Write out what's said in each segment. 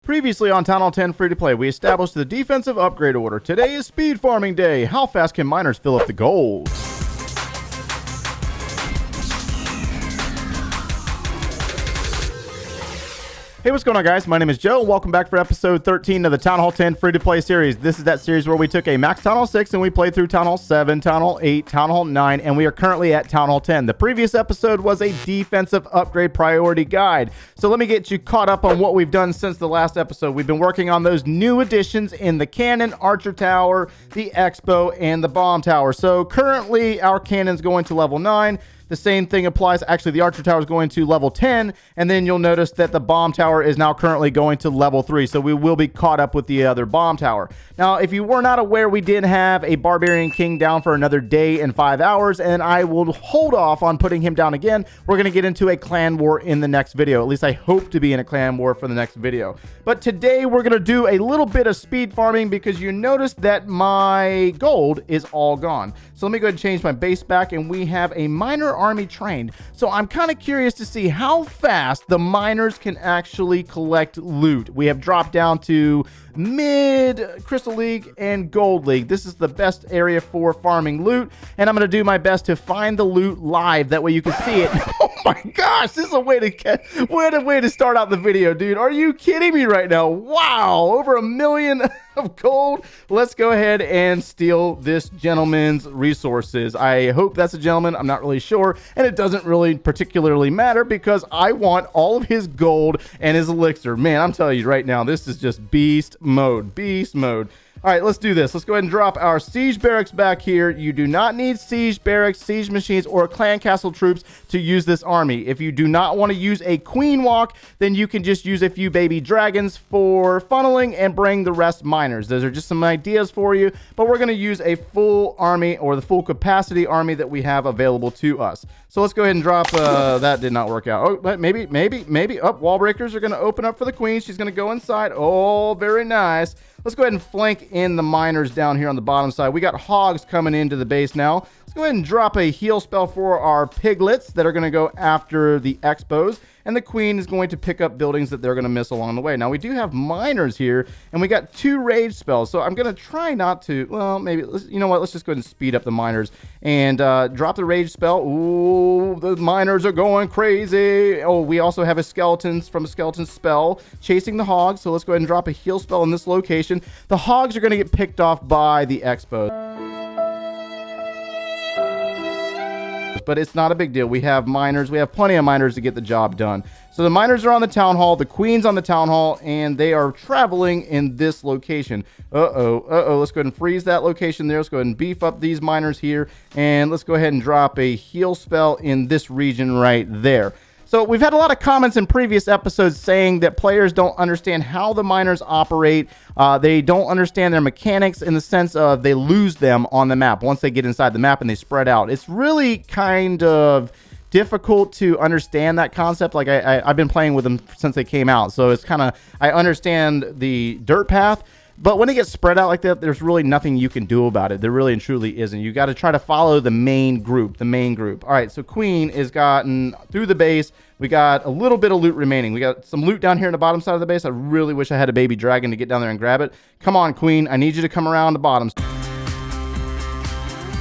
Previously on Town Hall 10 Free to Play, we established the defensive upgrade order. Today is speed farming day. How fast can miners fill up the gold? Hey, what's going on, guys? My name is Joe, and welcome back for episode 13 of the Town Hall 10 Free to Play series. This is that series where we took a max Town Hall 6 and we played through Town Hall 7, Town Hall 8, Town Hall 9, and we are currently at Town Hall 10. The previous episode was a defensive upgrade priority guide. So let me get you caught up on what we've done since the last episode. We've been working on those new additions in the cannon, archer tower, the expo, and the bomb tower. So currently our cannon's going to level 9. The same thing applies. Actually, the archer tower is going to level 10, and then you'll notice that the bomb tower is now currently going to level 3, so we will be caught up with the other bomb tower. Now, if you were not aware, we did have a barbarian king down for another day and 5 hours, and I will hold off on putting him down again. We're going to get into a clan war in the next video. At least I hope to be in a clan war for the next video. But today, we're going to do a little bit of speed farming because you notice that my gold is all gone. So let me go ahead and change my base back, and we have a miner army trained. So I'm kind of curious to see how fast the miners can actually collect loot. We have dropped down to mid Crystal League and Gold League. This is the best area for farming loot, and I'm going to do my best to find the loot live. That way you can see it. Oh my gosh, this is a way to what a way to start out the video, dude. Are you kidding me right now? Wow, over 1 million of gold. Let's go ahead and steal this gentleman's resources. I hope that's a gentleman. I'm not really sure, and it doesn't really particularly matter because I want all of his gold and his elixir. Man, I'm telling you right now, this is just beast mode. All right, let's do this. Let's go ahead and drop our siege barracks back here. You do not need siege barracks, siege machines, or clan castle troops to use this army. If you do not want to use a queen walk, then you can just use a few baby dragons for funneling and bring the rest miners. Those are just some ideas for you, but we're going to use a full army or the full capacity army that we have available to us. So let's go ahead and drop, that did not work out. Oh, but maybe. Oh, wall breakers are going to open up for the queen. She's going to go inside. Oh, very nice. Let's go ahead and flank in the miners down here on the bottom side. We got hogs coming into the base now. Let's go ahead and drop a heal spell for our piglets that are going to go after the expos. And the queen is going to pick up buildings that they're going to miss along the way. Now, we do have miners here, and we got 2 rage spells. So I'm going to try not to, well, maybe, you know what? Let's just go ahead and speed up the miners and drop the rage spell. Ooh, the miners are going crazy. Oh, we also have a skeleton spell chasing the hogs. So let's go ahead and drop a heal spell in this location. The hogs are going to get picked off by the expos. But it's not a big deal. We have miners. We have plenty of miners to get the job done. So the miners are on the town hall. The queen's on the town hall, and they are traveling in this location. Let's go ahead and freeze that location there. Let's go ahead and beef up these miners here, and let's go ahead and drop a heal spell in this region right there. So we've had a lot of comments in previous episodes saying that players don't understand how the miners operate. They don't understand their mechanics in the sense of they lose them on the map once they get inside the map and they spread out. It's really kind of difficult to understand that concept. Like I've been playing with them since they came out. So it's kind of, I understand the dirt path. But when it gets spread out like that, there's really nothing you can do about it. There really and truly isn't. You got to try to follow the main group, All right, so Queen is gotten through the base. We got a little bit of loot remaining. We got some loot down here on the bottom side of the base. I really wish I had a baby dragon to get down there and grab it. Come on, Queen. I need you to come around the bottom.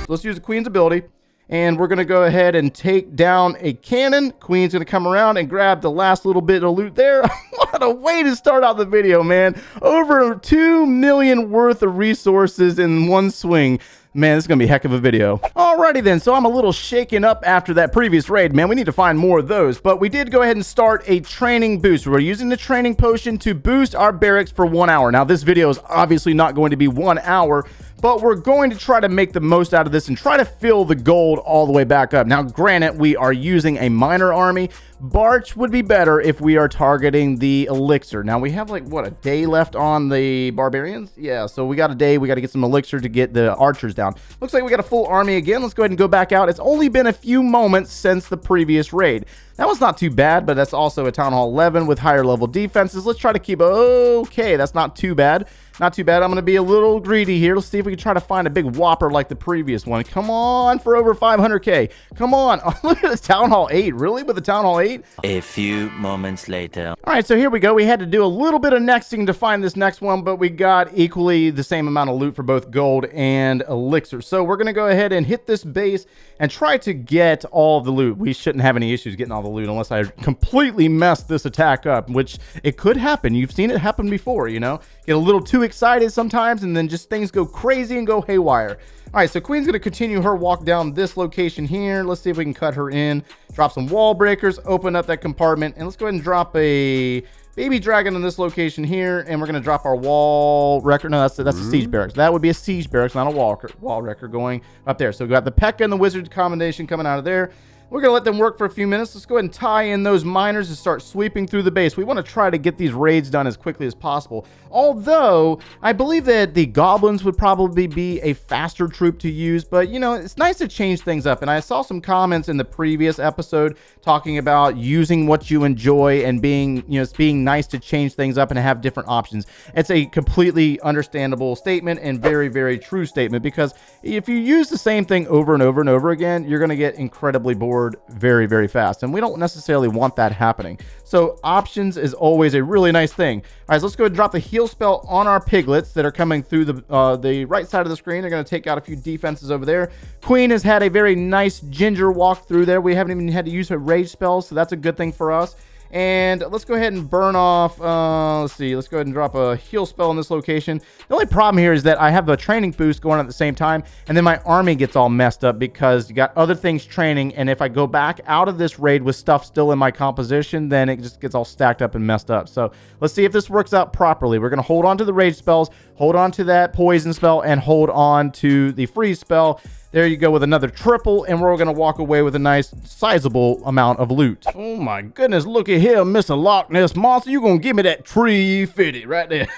Let's use the Queen's ability. And we're going to go ahead and take down a cannon. Queen's going to come around and grab the last little bit of loot there. What a way to start out the video, man. Over 2 million worth of resources in one swing. Man, this is going to be a heck of a video. Alrighty then, so I'm a little shaken up after that previous raid, man. We need to find more of those. But we did go ahead and start a training boost. We're using the training potion to boost our barracks for 1 hour. Now, this video is obviously not going to be 1 hour, but we're going to try to make the most out of this and try to fill the gold all the way back up. Now, granted, we are using a miner army. Barch would be better if we are targeting the elixir. Now, we have like, what, a day left on the barbarians? Yeah, so we got a day. We got to get some elixir to get the archers down. Looks like we got a full army again. Let's go ahead and go back out. It's only been a few moments since the previous raid. That was not too bad, but that's also a Town Hall 11 with higher level defenses. Let's try to keep, okay, that's not too bad. Not too bad. I'm going to be a little greedy here. Let's see if we can try to find a big whopper like the previous one. Come on for over 500k. Come on. Oh, look at the Town Hall 8. Really? With the Town Hall 8? wait. A few moments later. All right, so here we go. We had to do a little bit of nexting to find this next one, but we got equally the same amount of loot for both gold and elixir. So we're going to go ahead and hit this base and try to get all of the loot. We shouldn't have any issues getting all the loot unless I completely mess this attack up, which it could happen. You've seen it happen before, you know? Get a little too excited sometimes, and then just things go crazy and go haywire. All right, so Queen's going to continue her walk down this location here. Let's see if we can cut her in. Drop some wall breakers, open up that compartment, and let's go ahead and drop a baby dragon in this location here, and we're going to drop our wall wrecker. No, that's a siege barracks. That would be a siege barracks, not a wall wrecker going up there. So we got the P.E.K.K.A and the wizard combination coming out of there. We're going to let them work for a few minutes. Let's go ahead and tie in those miners and start sweeping through the base. We want to try to get these raids done as quickly as possible. Although, I believe that the goblins would probably be a faster troop to use. But, you know, it's nice to change things up. And I saw some comments in the previous episode talking about using what you enjoy and being, you know, it's being nice to change things up and have different options. It's a completely understandable statement and very, very true statement. Because if you use the same thing over and over and over again, you're going to get incredibly bored very, very fast, and we don't necessarily want that happening. So options is always a really nice thing. All right, so let's go ahead and drop the heal spell on our piglets that are coming through the right side of the screen. They're going to take out a few defenses over there. Queen has had a very nice ginger walk through there. We haven't even had to use her rage spells, so that's a good thing for us. And let's go ahead and burn off, let's see, let's go ahead and drop a heal spell in this location. The only problem here is that I have a training boost going at the same time, and then my army gets all messed up because you got other things training, and if I go back out of this raid with stuff still in my composition, then it just gets all stacked up and messed up. So let's see if this works out properly. We're going to hold on to the rage spells, hold on to that poison spell, and hold on to the freeze spell. There you go with another triple, and we're going to walk away with a nice, sizable amount of loot. Oh my goodness, look at here, Mr. Loch Ness Monster. You're going to give me that 350 right there.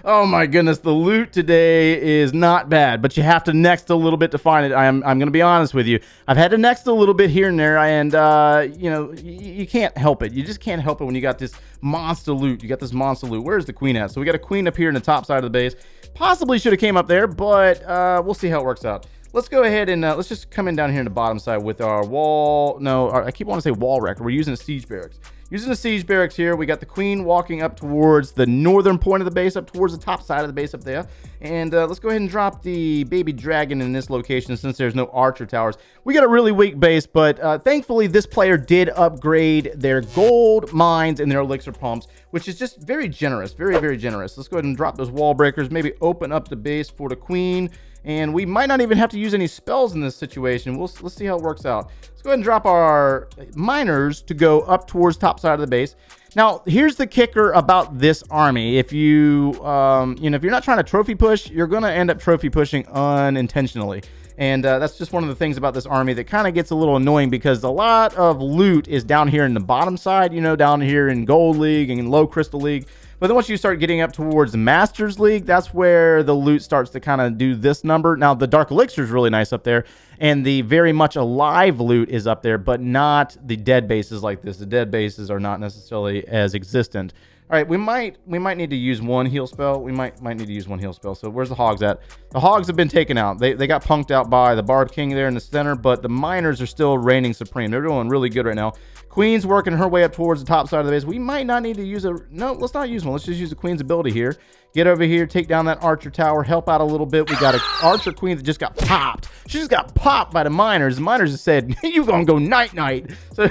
Oh my goodness, the loot today is not bad, but you have to next a little bit to find it. I'm going to be honest with you. I've had to next a little bit here and there, and you know, you can't help it. You just can't help it when you got this monster loot. You got this monster loot. Where's the queen at? So we got a queen up here in the top side of the base. Possibly should have came up there, but we'll see how it works out. Let's go ahead and let's just come in down here in the bottom side with our wall. No, I keep wanting to say wall wrecker. We're using a siege barracks. Using the siege barracks here, we got the queen walking up towards the northern point of the base, up towards the top side of the base up there. And let's go ahead and drop the baby dragon in this location since there's no archer towers. We got a really weak base, but thankfully this player did upgrade their gold mines and their elixir pumps, which is just very generous, very, very generous. Let's go ahead and drop those wall breakers, maybe open up the base for the queen. And we might not even have to use any spells in this situation. Let's see how it works out. Let's go ahead and drop our miners to go up towards top side of the base. Now, here's the kicker about this army. If you, you know, if you're not trying to trophy push, you're going to end up trophy pushing unintentionally. And that's just one of the things about this army that kind of gets a little annoying because a lot of loot is down here in the bottom side, you know, down here in Gold League and Low Crystal League. But then once you start getting up towards the Masters League, that's where the loot starts to kind of do this number. Now, the Dark Elixir is really nice up there, and the very much alive loot is up there, but not the dead bases like this. The dead bases are not necessarily as existent. All right, we might need to use one heal spell. We might need to use one heal spell. So where's the hogs at? The hogs have been taken out. They got punked out by the Barb King there in the center, but the miners are still reigning supreme. They're doing really good right now. Queen's working her way up towards the top side of the base. We might not need to use a... No, let's not use one. Let's just use the queen's ability here. Get over here, take down that archer tower, help out a little bit. We got an archer queen that just got popped. She just got popped by the miners. The miners have said, you gonna go night-night. So...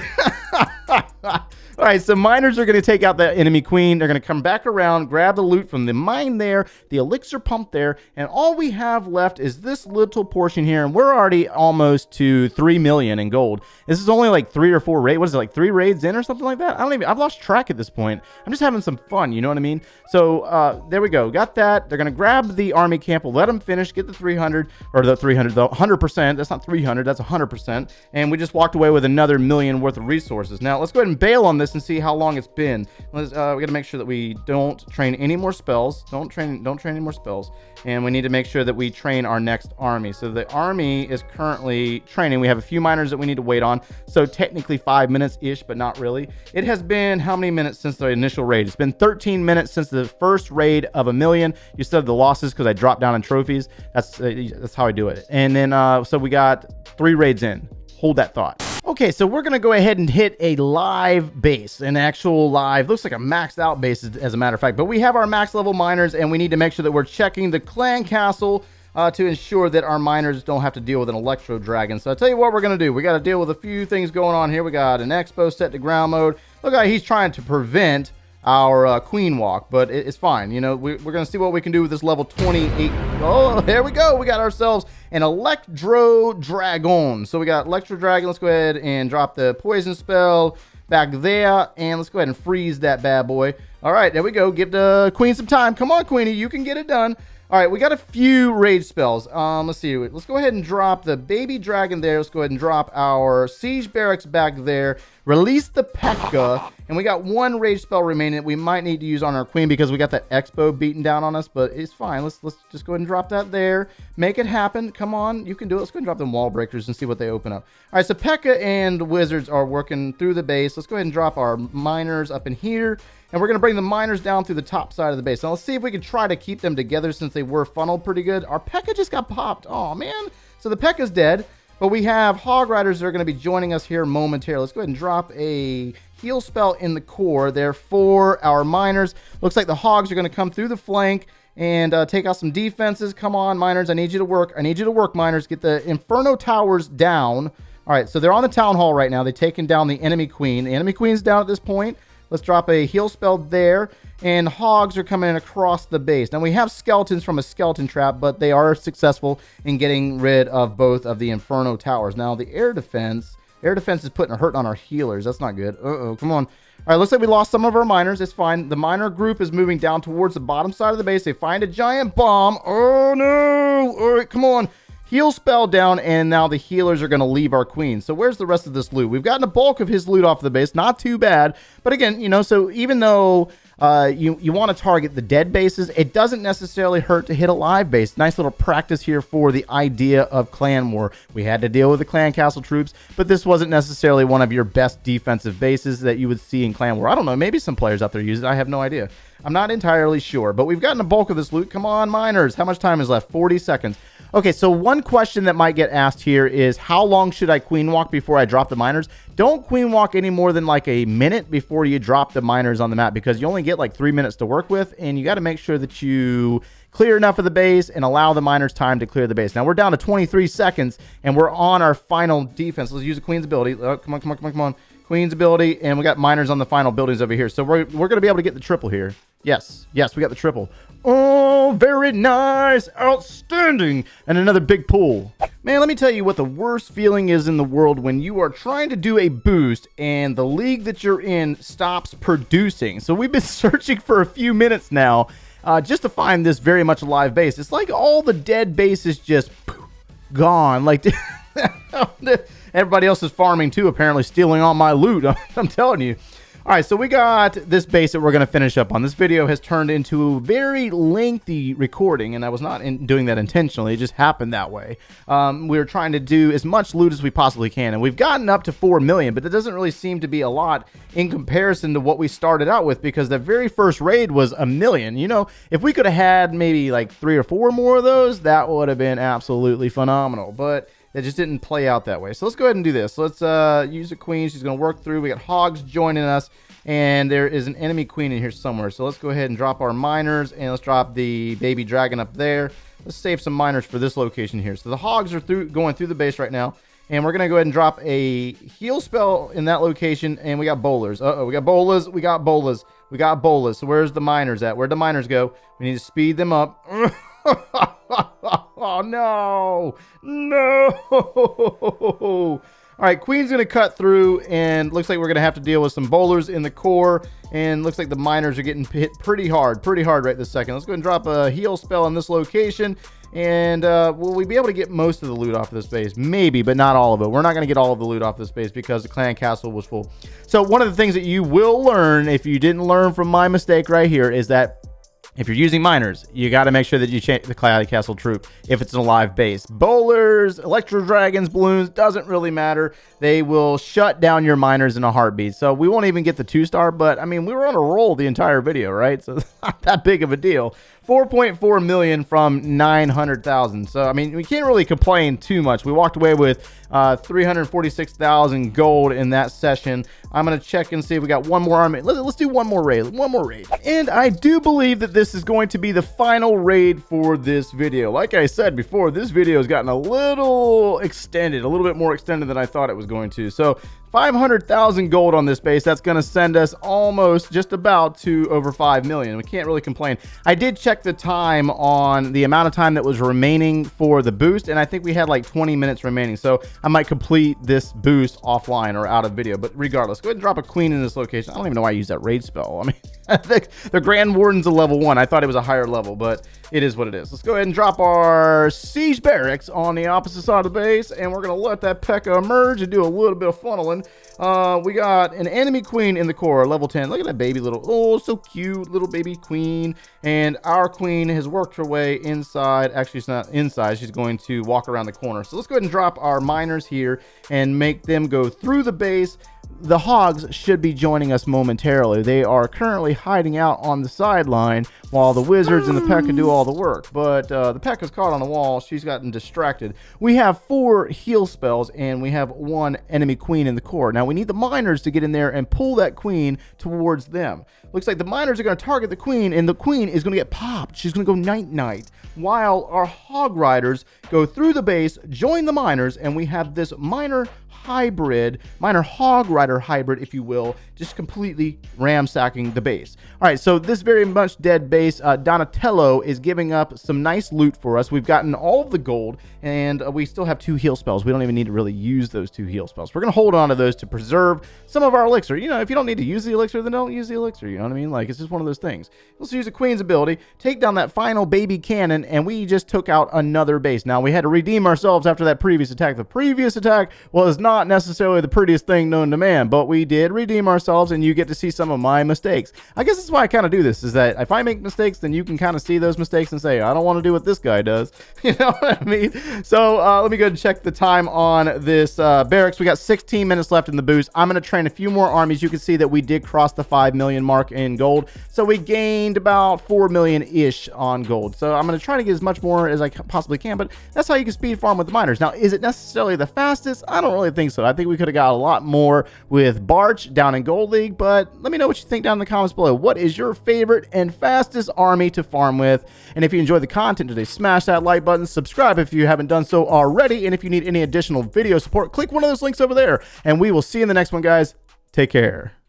All right, so miners are going to take out that enemy queen. They're going to come back around, grab the loot from the mine there, the elixir pump there, and all we have left is this little portion here, and we're already almost to 3 million in gold. This is only like 3 or 4 raids. What is it, like 3 raids in or something like that? I've lost track at this point. I'm just having some fun, you know what I mean? So there we go. Got that. They're going to grab the army camp. We'll let them finish, get the 300, or the 300, the 100%. That's not 300, that's 100%. And we just walked away with another million worth of resources. Now, let's go ahead and bail on this and see how long it's been. We got to make sure that we don't train any more spells. Don't train any more spells. And we need to make sure that we train our next army. So the army is currently training. We have a few miners that we need to wait on. So technically 5 minutes-ish, but not really. It has been how many minutes since the initial raid? It's been 13 minutes since the first raid of 1 million. You said the losses because I dropped down in trophies. That's how I do it. And then so we got 3 raids in. Hold that thought. Okay, so we're going to go ahead and hit a live base, an actual live, looks like a maxed out base as a matter of fact, but we have our max level miners and we need to make sure that we're checking the clan castle to ensure that our miners don't have to deal with an electro dragon. So I'll tell you what we're going to do. We got to deal with a few things going on here. We got an expo set to ground mode. Look like he's trying to prevent our queen walk, but it's fine. You know, we're going to see what we can do with this level 28. Oh, there we go. We got ourselves an electro dragon. So we got electro dragon. Let's go ahead and drop the poison spell back there, and let's go ahead and freeze that bad boy. All right, there we go. Give the queen some time. Come on, queenie, you can get it done. All right, we got a few rage spells. Let's see. Let's go ahead and drop the baby dragon there. Let's go ahead and drop our siege barracks back there. Release the P.E.K.K.A. And we got one rage spell remaining that we might need to use on our queen because we got that expo beating down on us, but it's fine. Let's just go ahead and drop that there. Make it happen. Come on, you can do it. Let's go ahead and drop them wall breakers and see what they open up. All right, so P.E.K.K.A. and wizards are working through the base. Let's go ahead and drop our miners up in here. And we're going to bring the miners down through the top side of the base. Now, let's see if we can try to keep them together since they were funneled pretty good. Our P.E.K.K.A. just got popped. Oh, man. So the P.E.K.K.A.'s dead. But we have Hog Riders that are going to be joining us here momentarily. Let's go ahead and drop a heal spell in the core there for our miners. Looks like the Hogs are going to come through the flank and take out some defenses. Come on, miners. I need you to work. I need you to work, miners. Get the Inferno Towers down. All right, so they're on the Town Hall right now. They've taken down the enemy queen. The enemy queen's down at this point. Let's drop a heal spell there. And Hogs are coming in across the base. Now, we have skeletons from a skeleton trap, but they are successful in getting rid of both of the Inferno Towers. Now, the air defense is putting a hurt on our healers. That's not good. Uh-oh, come on. All right, looks like we lost some of our miners. It's fine. The miner group is moving down towards the bottom side of the base. They find a giant bomb. Oh, no. All right, come on. Heal spell down, and now the healers are going to leave our queen. So where's the rest of this loot? We've gotten a bulk of his loot off the base. Not too bad. But again, you know, so even though you want to target the dead bases, it doesn't necessarily hurt to hit a live base. Nice little practice here for the idea of clan war. We had to deal with the clan castle troops, but this wasn't necessarily one of your best defensive bases that you would see in clan war. I don't know. Maybe some players out there use it. I have no idea. I'm not entirely sure, but we've gotten a bulk of this loot. Come on, miners. How much time is left? 40 seconds. Okay, so one question that might get asked here is how long should I queen walk before I drop the miners? Don't queen walk any more than like a minute before you drop the miners on the map because you only get like 3 minutes to work with, and you got to make sure that you clear enough of the base and allow the miners time to clear the base. Now, we're down to 23 seconds, and we're on our final defense. Let's use the queen's ability. Oh, come on, come on, come on, come on. Queen's ability, and we got miners on the final buildings over here. So we're going to be able to get the triple here. Yes, we got the triple. Oh, very nice. Outstanding. And another big pull. Man, let me tell you what the worst feeling is in the world when you are trying to do a boost and the league that you're in stops producing. So we've been searching for a few minutes now just to find this very much alive base. It's like all the dead bases just gone. Like everybody else is farming too, apparently stealing all my loot. I'm telling you. All right, so we got this base that we're going to finish up on. This video has turned into a very lengthy recording, and I was not doing that intentionally. It just happened that way. We were trying to do as much loot as we possibly can, and we've gotten up to 4 million, but that doesn't really seem to be a lot in comparison to what we started out with because the very first raid was 1 million. You know, if we could have had maybe like 3 or 4 more of those, that would have been absolutely phenomenal, but it just didn't play out that way. So let's go ahead and do this. Let's use a queen. She's going to work through. We got Hogs joining us, and there is an enemy queen in here somewhere. So let's go ahead and drop our miners, and let's drop the baby dragon up there. Let's save some miners for this location here. So the Hogs are going through the base right now, and we're going to go ahead and drop a heal spell in that location, and we got bowlers. Uh-oh, we got bolas. We got bolas. We got bolas. So where's the miners at? Where'd the miners go? We need to speed them up. Oh, no. No. All right, queen's going to cut through, and looks like we're going to have to deal with some bowlers in the core, and looks like the miners are getting hit pretty hard right this second. Let's go ahead and drop a heal spell in this location, and will we be able to get most of the loot off of this base? Maybe, but not all of it. We're not going to get all of the loot off this base because the clan castle was full. So one of the things that you will learn, if you didn't learn from my mistake right here, is that if you're using miners, you got to make sure that you change the clan castle troop if it's an alive base. Bowlers, electro dragons, balloons, doesn't really matter. They will shut down your miners in a heartbeat. So we won't even get the 2-star, but I mean, we were on a roll the entire video, right? So it's not that big of a deal. 4.4 million from 900,000. So, I mean, we can't really complain too much. We walked away with 346,000 gold in that session. I'm going to check and see if we got one more army. Let's do one more raid. One more raid. And I do believe that this is going to be the final raid for this video. Like I said before, this video has gotten a little extended, a little bit more extended than I thought it was going to. So 500,000 gold on this base. That's going to send us almost just about to over 5 million. We can't really complain. I did check the time on the amount of time that was remaining for the boost, and I think we had like 20 minutes remaining. So I might complete this boost offline or out of video, but regardless, go ahead and drop a queen in this location. I don't even know why I use that raid spell. I mean, the Grand Warden's a level 1. I thought it was a higher level, but it is what it is. Let's go ahead and drop our siege barracks on the opposite side of the base, and we're going to let that P.E.K.K.A. emerge and do a little bit of funneling. We got an enemy queen in the core, level 10. Look at that baby little, oh, so cute, little baby queen. And our queen has worked her way inside. Actually, it's not inside. She's going to walk around the corner. So let's go ahead and drop our miners here and make them go through the base. The hogs should be joining us momentarily. They are currently hiding out on the sideline while the wizards and the P.E.K.K.A. do all the work. But the P.E.K.K.A.'s caught on the wall. She's gotten distracted. We have 4 heal spells and we have 1 enemy queen in the core. Now we need the miners to get in there and pull that queen towards them. Looks like the miners are going to target the queen, and the queen is going to get popped. She's going to go night-night, while our hog riders go through the base, join the miners, and we have this miner hog rider hybrid, if you will, just completely ramsacking the base. All right, so this very much dead base, Donatello is giving up some nice loot for us. We've gotten all of the gold, and we still have 2 heal spells. We don't even need to really use those 2 heal spells. We're going to hold on to those to preserve some of our elixir. You know, if you don't need to use the elixir, then don't use the elixir. You know what I mean? Like, it's just one of those things. Let's use the queen's ability, take down that final baby cannon, and we just took out another base. Now, we had to redeem ourselves after that previous attack. The previous attack was not necessarily the prettiest thing known to man, but we did redeem ourselves, and you get to see some of my mistakes. I guess that's why I kind of do this, is that if I make mistakes, then you can kind of see those mistakes and say, I don't want to do what this guy does. You know what I mean? So let me go and check the time on this barracks. We got 16 minutes left in the boost. I'm going to train a few more armies. You can see that we did cross the 5 million mark in gold. So we gained about 4 million-ish on gold. So I'm going to try to get as much more as I possibly can, but that's how you can speed farm with the miners. Now, is it necessarily the fastest? I don't really think so. I think we could have got a lot more with Barch down in Gold League, but let me know what you think down in the comments below. What is your favorite and fastest army to farm with? And if you enjoyed the content today, smash that like button, subscribe if you haven't done so already, and if you need any additional video support, click one of those links over there, and we will see you in the next one, guys. Take care.